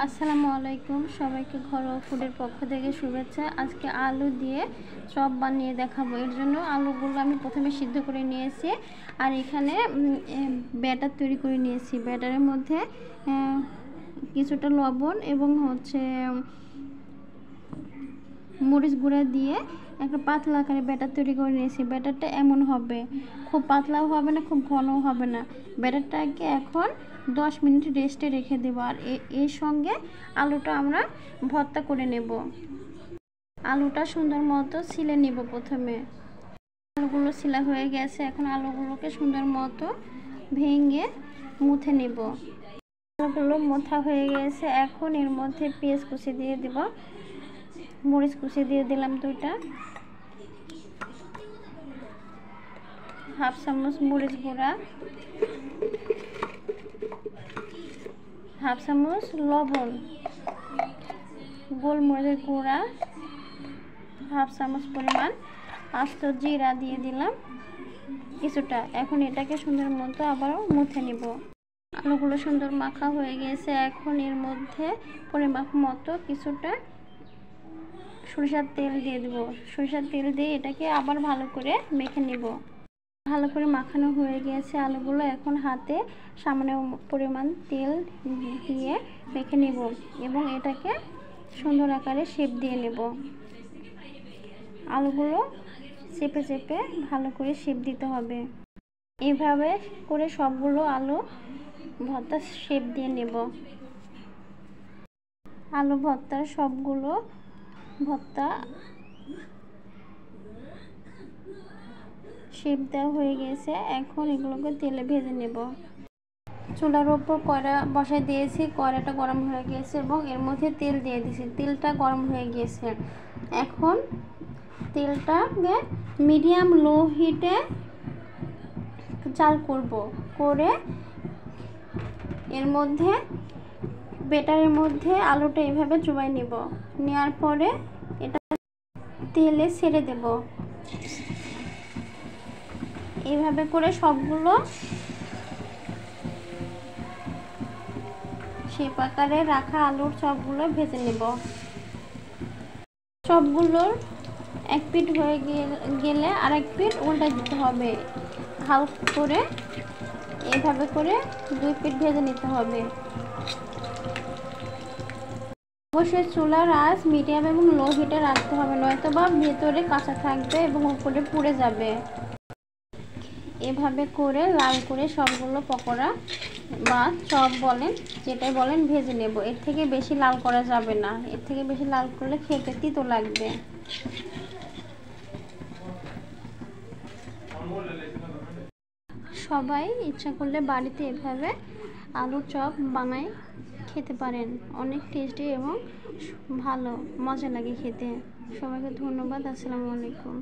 আসসালামু আলাইকুম, সবাইকে ঘরোয়া ফুডের পক্ষ থেকে শুভেচ্ছা। আজকে আলু দিয়ে চপ বানিয়ে দেখাবো। এর জন্য আলুগুলো আমি প্রথমে সিদ্ধ করে নিয়েছি, আর এখানে ব্যাটার তৈরি করে নিয়েছি। ব্যাটারের মধ্যে কিছুটা লবণ এবং মরিচ গুঁড়া দিয়ে একটা পাতলা আকারে ব্যাটার তৈরি করে নিয়েছি। ব্যাটারটা এমন হবে, খুব পাতলাও হবে না, খুব ঘনও হবে না। ব্যাটারটাকে এখন 10 মিনিট রেস্টে রেখে দেবো। আর এর সঙ্গে আলুটা আমরা ভর্তা করে নেব। আলুটা সুন্দর মতো ছিলে নেব। প্রথমে আলুগুলো ছিলা হয়ে গেছে, এখন আলুগুলোকে সুন্দর মতো ভেঙে মুথে নেব। আলুগুলো মোথা হয়ে গেছে, এখন এর মধ্যে পেঁয়াজ কুচি দিয়ে দেব, মরিচ কুচি দিয়ে দিলাম 2টা, হাফ চামচ মরিচ গুঁড়া, হাফ চামচ লবণ, গোলমরিচের গুঁড়া, হাফ চামচ পরিমাণ আস্ত জিরা দিয়ে দিলাম কিছুটা। এখন এটাকে সুন্দর মতো আবারও মুছে নিব। আলুগুলো সুন্দর মাখা হয়ে গেছে, এখন এর মধ্যে পরিমাপ মতো কিছুটা সরিষার তেল দিয়ে দেবো। সরিষার তেল দিয়ে এটাকে আবার ভালো করে মেখে নেব। ভালো করে মাখানো হয়ে গেছে আলুগুলো, এখন হাতে সামান্য পরিমাণ তেল দিয়ে মেখে নেব এবং এটাকে সুন্দর আকারে শেপ দিয়ে নেব। আলুগুলো চেপে চেপে ভালো করে শেপ দিতে হবে। এইভাবে করে সবগুলো আলু ভর্তা শেপ দিয়ে নেব। আলু ভর্তার সবগুলো ভর্তা শেপ দেওয়া হয়ে গেছে, এখন এগুলোকে তেলে ভেজে নেব। চুলার উপর কড়া বসাই দিয়েছি, কড়াটা গরম হয়ে গেছে এবং এর মধ্যে তেল দিয়ে দিয়েছি। তেলটা গরম হয়ে গেছে, এখন তেলটাকে মিডিয়াম লো হিটে জাল করে এর মধ্যে ব্যাটারের মধ্যে আলুটা এভাবে চুবাই নেব। নেওয়ার পরে এটা তেলে ছেড়ে দেব। এইভাবে করে সবগুলো শেপ আকারে রাখা আলুর চপগুলো ভেজে নেব। সবগুলোর এক পিঠ হয়ে গেলে আরেক পিঠ উল্টে দিতে হবে। হালকা করে এইভাবে করে 2 পিঠ ভেজে নিতে হবে। অবশ্যই চুলার আঁচ মিডিয়াম এবং লো হিটে রাখতে হবে, নয়তো বা ভেতরে কাঁচা থাকবে এবং উপরে পুড়ে যাবে। এভাবে করে লাল করে সবগুলো পকোড়া বা চপ বলেন, যেটাই বলেন, ভেজে নেব। এর থেকে বেশি লাল করা যাবে না, এর থেকে বেশি লাল করলে খেতে তিতো লাগবে। সবাই ইচ্ছা করলে বাড়িতে এভাবে আলুর চপ বানায় খেতে পারেন। অনেক টেস্টি এবং ভালো মজা লাগে খেতে। সবাইকে ধন্যবাদ। আসসালামু আলাইকুম।